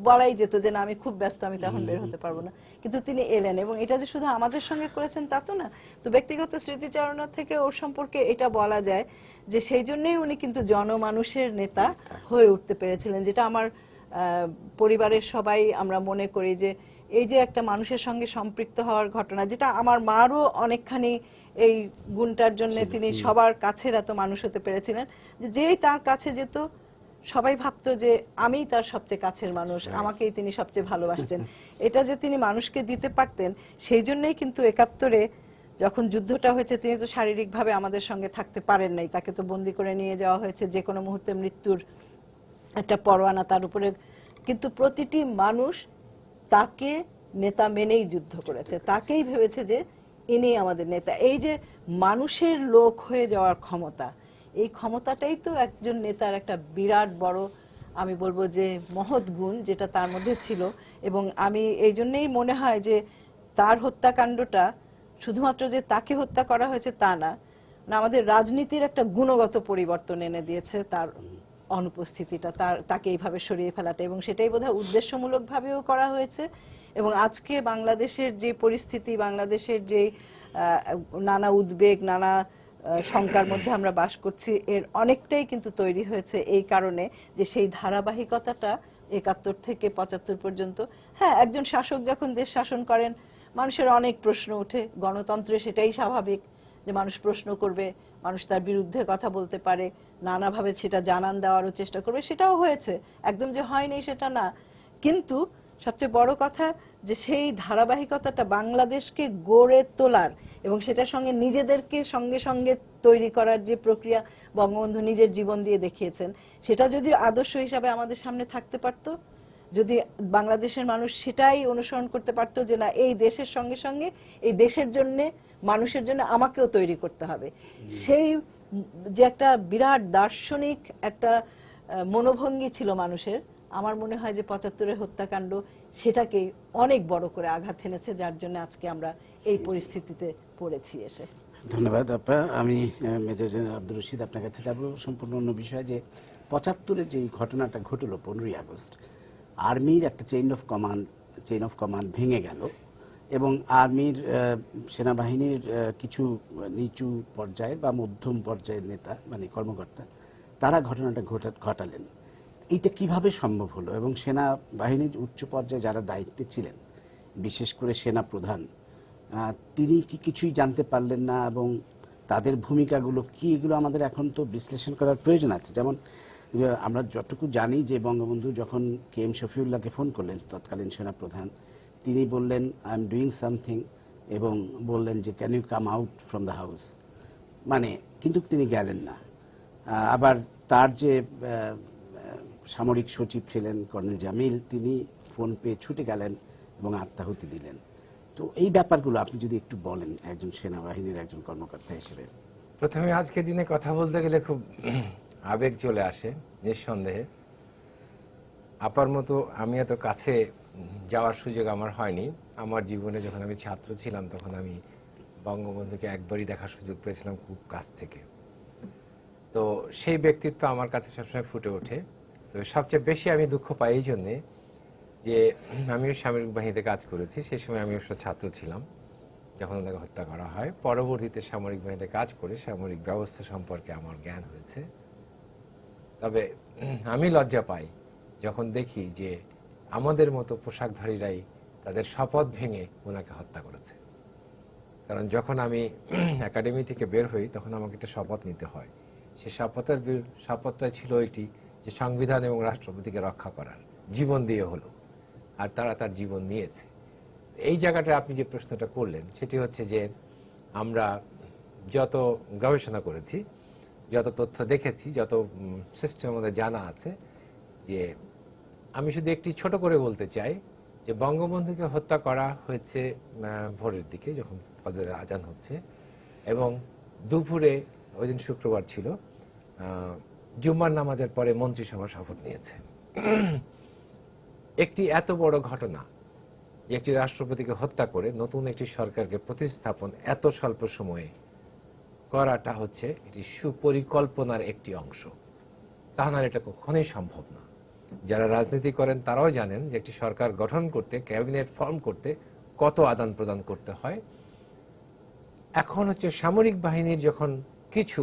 বলাই যেত যে না আমি খুব ব্যস্ত, আমি তখন বের হতে পারবো না। কিন্তু তিনি এলেন, এবং এটা যে শুধু আমাদের সঙ্গে করেছেন তা তো না। তো ব্যক্তিগত স্মৃতিচারণা থেকে ওর সম্পর্কে এটা বলা যায় যে সেই জন্যই উনি কিন্তু জনমানুষের নেতা হয়ে উঠতে পেরেছিলেন, যেটা আমার পরিবারের সবাই আমরা মনে করি যে এই যে একটা মানুষের সঙ্গে সম্পৃক্ত হওয়ার ঘটনা, যেটা আমার মারও অনেকখানি এই গুণটার জন্য তিনি সবার কাছের এত মানুষ হতে পেরেছিলেন। যেই তার কাছে যেত সবাই ভাবতো যে আমি তার সবচেয়ে কাছের মানুষ, আমাকেই তিনি সবচেয়ে ভালোবাসছেন। এটা যে তিনি মানুষকে দিতে পারতেন, সেই জন্যই কিন্তু ৭১-এ যখন যুদ্ধটা হয়েছে তিনি তো শারীরিকভাবে আমাদের সঙ্গে থাকতে পারেন নাই, তাকে তো বন্দি করে নিয়ে যাওয়া হয়েছে, যে কোনো মুহূর্তে মৃত্যুর একটা পরোয়ানা তার উপরে। কিন্তু প্রতিটি মানুষ তাকে নেতা মেনেই যুদ্ধ করেছে, তাকেই ভেবেছে যে ইনি আমাদের নেতা। এই যে মানুষের লোক হয়ে যাওয়ার ক্ষমতা, এই ক্ষমতাটাই তো একজন নেতার একটা বিরাট বড়, আমি বলবো যে মহৎ গুণ, যেটা তার মধ্যে ছিল। এবং আমি এই জন্যই মনে হয় যে তার হত্যাকাণ্ডটা শুধুমাত্র যে তাকে হত্যা করা হয়েছে তা না, আমাদের রাজনীতির একটা গুণগত পরিবর্তন এনে দিয়েছে তার অনুপস্থিতিটা, তাকে এইভাবে সরিয়ে ফেলাটা। এবং সেটাই বোধহয় উদ্দেশ্যমূলক ভাবেও করা হয়েছে। এবং আজকে বাংলাদেশের যে পরিস্থিতি, বাংলাদেশের যে নানা উদ্বেগ, নানা শঙ্কার মধ্যে আমরা বাস করছি, এর অনেকটাই কিন্তু তৈরি হয়েছে এই কারণে যে সেই ধারাবাহিকতাটা ৭১ থেকে ৭৫ পর্যন্ত। হ্যাঁ, একজন শাসক যখন দেশ শাসন করেন মানুষের অনেক প্রশ্ন ওঠে, গণতন্ত্রে সেটাই স্বাভাবিক যে মানুষ প্রশ্ন করবে, মানুষ তার বিরুদ্ধে কথা বলতে পারে, নানাভাবে সেটা জানান দেওয়ারও চেষ্টা করবে, সেটাও হয়েছে, একদম যে হয়নি সেটা না। কিন্তু সবচেয়ে বড় কথা যে সেই ধারাবাহিকতাটা বাংলাদেশকে গড়ে তোলার এবং সেটার সঙ্গে নিজেদেরকে সঙ্গে সঙ্গে তৈরি করার যে প্রক্রিয়া বঙ্গবন্ধু নিজের জীবন দিয়ে দেখিয়েছেন, সেটা যদি আদর্শ হিসাবে আমাদের সামনে থাকতে পারতো, যদি বাংলাদেশের মানুষ সেটাই অনুসরণ করতে পারতো যে না এই দেশের সঙ্গে সঙ্গে এই দেশের জন্য, মানুষের জন্য আমাকেও তৈরি করতে হবে, সেই যে একটা বিরাট দার্শনিক একটা মনোভঙ্গি ছিল মানুষের, আমার মনে হয় যে ৭৫-এর হত্যাকাণ্ড সেটাকেই অনেক বড় করে আঘাত এনেছে, যার জন্য আজকে আমরা এই পরিস্থিতিতে পড়েছি এসে। ধন্যবাদ আপা। আমি মেজর জেনারেল আব্দুর রশিদ আপনার কাছে যাব সম্পূর্ণ অন্য বিষয়, যে ৭৫-এ যে ঘটনাটা ঘটলো 15ই আগস্ট, আর্মির একটা চেইন অফ কমান্ড ভেঙে গেল এবং আর্মির সেনাবাহিনীর কিছু নিচু পর্যায়ের বা মধ্যম পর্যায়ের নেতা মানে কর্মকর্তা তারা ঘটনাটা ঘটালেন। এইটা কিভাবে সম্ভব হলো? এবং সেনাবাহিনীর উচ্চ পর্যায়ে যারা দায়িত্বে ছিলেন, বিশেষ করে সেনা প্রধান, তিনি কি কিছুই জানতে পারলেন না? এবং তাদের ভূমিকাগুলো কি, এগুলো আমাদের এখন তো বিশ্লেষণ করার প্রয়োজন আছে। যেমন আমরা যতটুকু জানি যে বঙ্গবন্ধু যখন কে এম শফিউল্লাহকে ফোন করলেন তৎকালীন সেনাপ্রধান, তিনি বললেন আই এম ডুইং সামথিং এবং বললেন যে can you come out from the house, মানে কিন্তু তিনি গেলেন না। আবার তার যে সামরিক সচিব ছিলেন কর্নেল জামিল, তিনি ফোন পেয়ে ছুটে গেলেন এবং আত্মাহুতি দিলেন। তো এই ব্যাপারগুলো আপনি যদি একটু বলেন একজন সেনাবাহিনীর একজন কর্মকর্তা হিসেবে। প্রথমে আজকের দিনে কথা বলতে গেলে খুব আবেগ চলে আসে নিঃসন্দেহে। আপার মতো আমি এত কাছে যাওয়ার সুযোগ আমার হয়নি। আমার জীবনে যখন আমি ছাত্র ছিলাম তখন আমি বঙ্গবন্ধুকে একবারই দেখার সুযোগ পেয়েছিলাম খুব কাছ থেকে। তো সেই ব্যক্তিত্ব আমার কাছে সবসময় ফুটে ওঠে। তো সবচেয়ে বেশি আমি দুঃখ পাই এই জন্যে যে আমিও সামরিক বাহিনীতে কাজ করেছি, সেই সময় আমি অবশ্য ছাত্র ছিলাম যখন ওনাকে হত্যা করা হয়। পরবর্তীতে সামরিক বাহিনীতে কাজ করে সামরিক ব্যবস্থা সম্পর্কে আমার জ্ঞান হয়েছে। তবে আমি লজ্জা পাই যখন দেখি যে আমাদের মতো পোশাকধারীরাই তাদের শপথ ভেঙে ওনাকে হত্যা করেছে। কারণ যখন আমি একাডেমি থেকে বের হই তখন আমাকে একটা শপথ নিতে হয়। সে শপথটা ছিল এটি যে সংবিধান এবং রাষ্ট্রপতিকে রক্ষা করার, জীবন দিয়ে হলো, আর তারা তার জীবন নিয়েছে। এই জায়গাটা আপনি যে প্রশ্নটা করলেন সেটি হচ্ছে যে আমরা যত গবেষণা করেছি, যত তথ্য দেখেছি, যত সিস্টেম আমাদের জানা আছে, যে আমি শুধু একটি ছোট করে বলতে চাই যে বঙ্গবন্ধুকে হত্যা করা হয়েছে ভোরের দিকে যখন ফজরের আজান হচ্ছে, এবং দুপুরে ওই দিন শুক্রবার ছিল, জুম্মার নামাজের পরে মন্ত্রিসভা শপথ নিয়েছে। একটি এত বড় ঘটনা, একটি রাষ্ট্রপতিকে হত্যা করে নতুন একটি সরকারকে প্রতিস্থাপন এত স্বল্প সময়ে করাটা হচ্ছে এটি সুপরিকল্পনার একটি অংশ। তাহলে এটা কখনোই সম্ভব না। যারা রাজনীতি করেন তারাও জানেন যে একটি সরকার গঠন করতে, ক্যাবিনেট ফর্ম করতে কত আদান প্রদান করতে হয়। এখন হচ্ছে সামরিক বাহিনীর যখন কিছু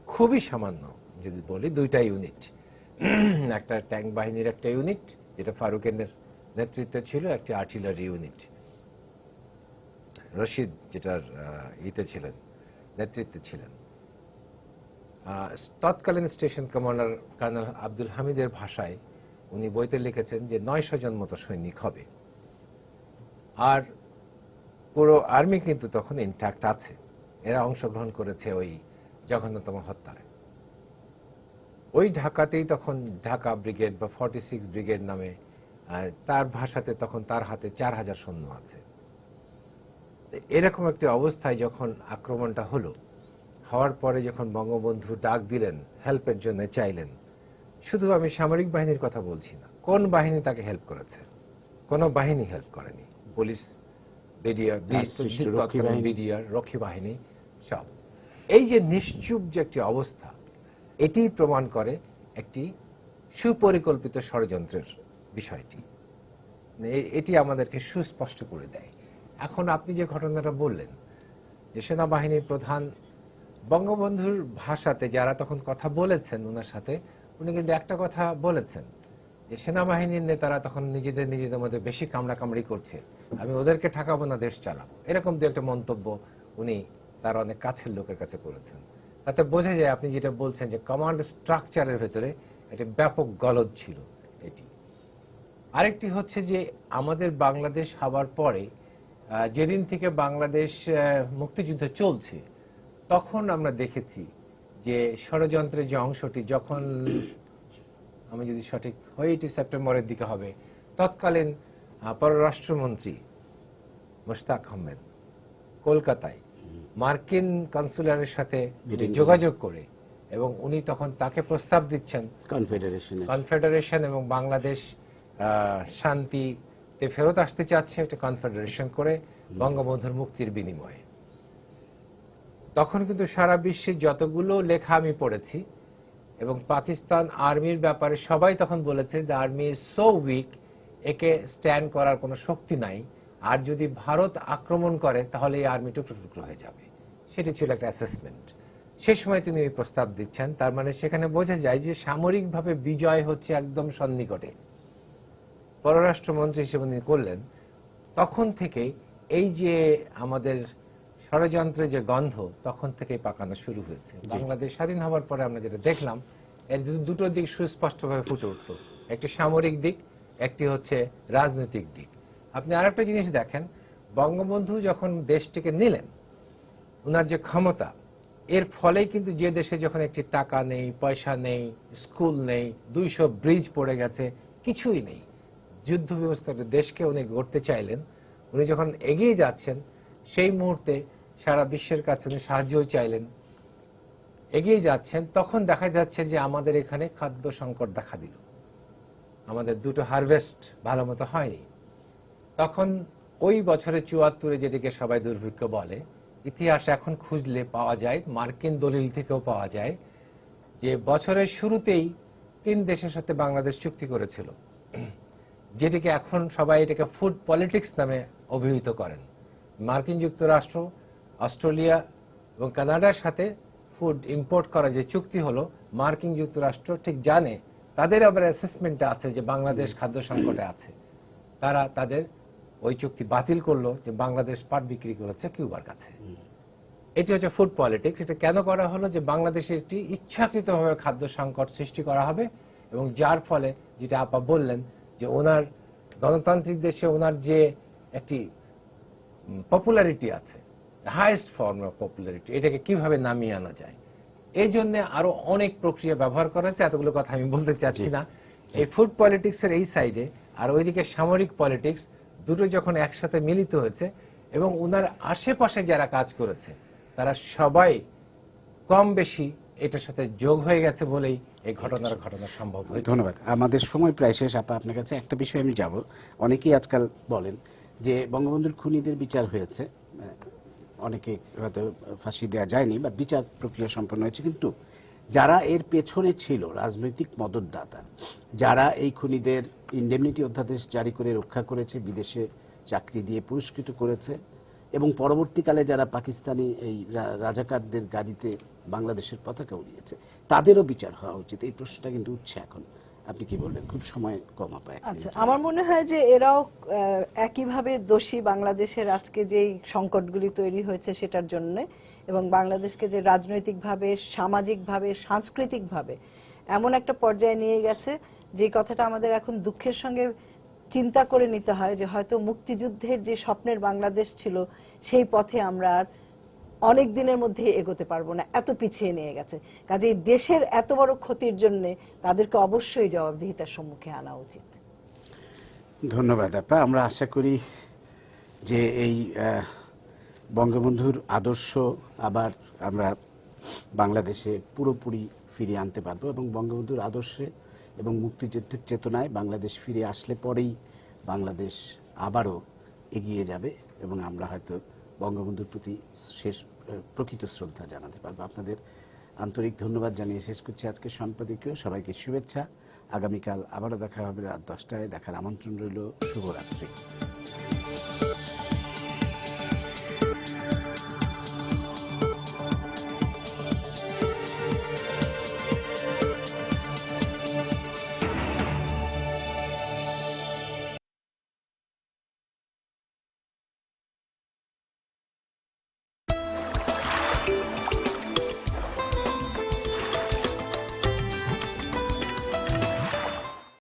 খুবই সামান্য, যদি বলি দুইটা ইউনিট, একটা ট্যাঙ্ক বাহিনীর একটা ইউনিট যেটা ফারুকের নেতৃত্বে ছিল, একটি আর্টিলারি ইউনিট রশিদ যেটার ছিলেন, নেতৃত্বে ছিলেন। তৎকালীন স্টেশন কমান্ডার কর্নেল আব্দুল হামিদের ভাষায় উনি বইতে লিখেছেন যে 900 জন মতো সৈনিক হবে। আর পুরো আর্মি কিন্তু তখন ইনট্যাক্ট আছে, এরা অংশগ্রহণ করেছে ওই জঘন্যতম হত্যায়। ওই ঢাকাতেই তখন ঢাকা ব্রিগেড বা 46 ব্রিগেড নামে, তার ভাষাতে তখন তার হাতে 4000 সৈন্য আছে। এরকম একটি অবস্থায় যখন আক্রমণটা হওয়ার পরে যখন বঙ্গবন্ধু ডাক দিলেন, হেল্পের জন্য চাইলেন, শুধু আমি সামরিক বাহিনীর কথা বলছি না, কোন বাহিনী তাকে হেল্প করেছে? কোনো বাহিনী হেল্প করেনি। পুলিশ, বিডিআর, রক্ষী বাহিনী সব। এই যে নিশ্চুপ যে একটি অবস্থা, এটি প্রমাণ করে একটি সুপরিকল্পিত ষড়যন্ত্রের বিষয়টি, এটি আমাদেরকে সুস্পষ্ট করে দেয়। এখন আপনি যে ঘটনাটা বললেন যে সেনাবাহিনীর প্রধান বঙ্গবন্ধুর ভাষাতে যারা তখন কথা বলেছেন ওনার সাথে, উনি কিন্তু একটা কথা বলেছেন যে সেনাবাহিনীর নেতারা তখন নিজেদের মধ্যে বেশি কামড়াকামড়ি করছে, আমি ওদেরকে ঠকাবো না, দেশ চালাবো, এরকম দু একটা মন্তব্য উনি তার অনেক কাছের লোকের কাছে করেছেন। তাতে বোঝা যায় আপনি যেটা বলছেন যে কমান্ড স্ট্রাকচারের ভেতরে একটা ব্যাপক গলদ ছিল এটি। আরেকটি হচ্ছে যে আমাদের বাংলাদেশ হবার পরে যেদিন থেকে বাংলাদেশ মুক্তিযুদ্ধ চলছে, তখন আমরা দেখেছি যে ষড়যন্ত্রের যে অংশটি, যখন আমি যদি সঠিক হয় 8 সেপ্টেম্বরের দিকে হবে, তৎকালীন পররাষ্ট্রমন্ত্রী মোশতাক আহমেদ কলকাতায় মার্কিন কনসুলারের সাথে যোগাযোগ করে, এবং উনি তখন তাকে প্রস্তাব দিচ্ছেন কনফেডারেশন এবং বাংলাদেশ শান্তিতে ফেরত আসতে চাচ্ছে একটা কনফেডারেশন করে বঙ্গবন্ধুর মুক্তির বিনিময়ে। তখন কিন্তু সারা বিশ্বে যতগুলো লেখা আমি পড়েছি, এবং পাকিস্তান আর্মির ব্যাপারে সবাই তখন বলেছে the army is so weak, একে স্ট্যান্ড করার কোনো শক্তি নাই, আর যদি ভারত আক্রমণ করে তাহলে এই আর্মি টুকরো টুকরো হয়ে যাবে। সেটি ছিল একটা অ্যাসেসমেন্ট। সে সময় তিনি এই প্রস্তাব দিচ্ছেন, তার মানে সেখানে বোঝা যায় যে সামরিকভাবে বিজয় হচ্ছে একদম সন্নিকটে। পররাষ্ট্রমন্ত্রী হিসেবে উনি করলেন, তখন থেকে এই যে আমাদের ষড়যন্ত্রের যে গন্ধ তখন থেকেই পাকানো শুরু হয়েছে। বাংলাদেশ স্বাধীন হওয়ার পরে আমরা যেটা দেখলাম এর দুটো দিক সুস্পষ্টভাবে ফুটে উঠলো, একটি সামরিক দিক, একটি হচ্ছে রাজনৈতিক দিক। আপনি আরেকটা জিনিস দেখেন, বঙ্গবন্ধু যখন দেশটিকে নিলেন, ওনার যে ক্ষমতা, এর ফলেই কিন্তু যে দেশে যখন একটি টাকা নেই, পয়সা নেই, স্কুল নেই, 200 ব্রিজ পড়ে গেছে, কিছুই নেই, যুদ্ধ ব্যবস্থার দেশকে উনি গড়তে চাইলেন, উনি যখন এগিয়ে যাচ্ছেন সেই মুহূর্তে সারা বিশ্বের কাছে উনি সাহায্যও চাইলেন, এগিয়ে যাচ্ছেন, তখন দেখা যাচ্ছে যে আমাদের এখানে খাদ্য সংকট দেখা দিল, আমাদের দুটো হারভেস্ট ভালো মতো হয়নি। তখন ওই বছরে 74-এ, যেটিকে সবাই দুর্ভিক্ষ বলে, ইতিহাস এখন খুঁজলে পাওয়া যায়, মার্কিন দলিল থেকেও পাওয়া যায়, যে বছরের শুরুতেই 3 দেশের সাথে বাংলাদেশ চুক্তি করেছিল, যেটিকে এখন সবাই এটাকে ফুড পলিটিক্স নামে অভিহিত করেন। মার্কিন যুক্তরাষ্ট্র, অস্ট্রেলিয়া এবং কানাডার সাথে ফুড ইম্পোর্ট করা যে চুক্তি হলো, মার্কিন যুক্তরাষ্ট্র ঠিক জানে, তাদের আবার অ্যাসেসমেন্টে আছে যে বাংলাদেশ খাদ্য সংকটে আছে, তারা তাদের ওই চুক্তি বাতিল করলো, যে বাংলাদেশ পাট বিক্রি করেছে কিউবার কাছে। এটি হচ্ছে ফুড পলিটিক্স। এটা কেন করা হলো? যে বাংলাদেশে একটি ইচ্ছাকৃতভাবে খাদ্য সংকট সৃষ্টি করা হবে, এবং যার ফলে, যেটা আপা বললেন, যে ওনার গণতান্ত্রিক দেশে ওনার যে একটি পপুলারিটি আছে, হাইয়েস্ট ফর্ম অফ পপুলারিটি, এটাকে কিভাবে নামিয়ে আনা যায়, এই জন্য আরো অনেক প্রক্রিয়া ব্যবহার করা হচ্ছে। এতগুলো কথা আমি বলতে চাচ্ছি না। এই ফুড পলিটিক্সের এই সাইডে আর ওইদিকে সামরিক পলিটিক্স, দুটো যখন একসাথে মিলিত হয়েছে, এবং ওনার আশেপাশে যারা কাজ করেছে তারা সবাই কম বেশি এটার সাথে যোগ হয়ে গেছে বলেই এই ঘটনা সম্ভব হয়েছে। ধন্যবাদ। আমাদের সময় প্রায় শেষ। আপা, আপনার কাছে একটা বিষয় আমি যাব। অনেকেই আজকাল বলেন যে বঙ্গবন্ধুর খুনিদের বিচার হয়েছে, অনেকে হয়তো ফাঁসি দেওয়া যায়নি বা বিচার প্রক্রিয়া সম্পন্ন হয়েছে, কিন্তু যারা এর পেছনে ছিল রাজনৈতিক মদতদাতা, যারা এই খুনিদের ইন্ডেমনিটি অধ্যাদেশ জারি করে রক্ষা করেছে, বিদেশে চাকরি দিয়ে পুরস্কৃত করেছে, এবং পরবর্তীকালে যারা পাকিস্তানি এই রাজাকারদের গাড়িতে বাংলাদেশের পতাকা উড়িয়েছে, তাদেরও বিচার হওয়া উচিত। এই প্রশ্নটা কিন্তু উঠছে এখন। আপনি কি বলবেন? খুব সময় কম পায়। আচ্ছা, আমার মনে হয় যে এরাও একইভাবে দোষী, বাংলাদেশের আজকে যেই সংকটগুলি তৈরি হয়েছে সেটার জন্য, এবং বাংলাদেশকে যে রাজনৈতিকভাবে, সামাজিকভাবে, সাংস্কৃতিকভাবে এমন একটা পর্যায়ে নিয়ে গেছে, যে কথাটা আমাদের এখন দুঃখের সঙ্গে চিন্তা করে নিতে হয়, যে হয়তো মুক্তিযুদ্ধের যে স্বপ্নের বাংলাদেশ ছিল, সেই পথে আমরা আর অনেক দিনের মধ্যে এগোতে পারবো না, এত পিছিয়ে নিয়ে গেছে। কাজেই দেশের এত বড় ক্ষতির জন্য তাদেরকে অবশ্যই জবাবদিহিতার সম্মুখে আনা উচিত। ধন্যবাদ আপা। আমরা আশা করি যে এই বঙ্গবন্ধুর আদর্শ আবার আমরা বাংলাদেশে পুরোপুরি ফিরিয়ে আনতে পারবো, এবং বঙ্গবন্ধুর আদর্শে এবং মুক্তিযুদ্ধের চেতনায় বাংলাদেশ ফিরে আসলে পরেই বাংলাদেশ আবারও এগিয়ে যাবে, এবং আমরা হয়তো বঙ্গবন্ধুর প্রতি শেষ প্রকৃত শ্রদ্ধা জানাতে পারবো। আপনাদের আন্তরিক ধন্যবাদ জানিয়ে শেষ করছি আজকে সম্পাদকীয়। সবাইকে শুভেচ্ছা। আগামীকাল আবারও দেখা হবে রাত 10টায়। দেখার আমন্ত্রণ রইল। শুভরাত্রি।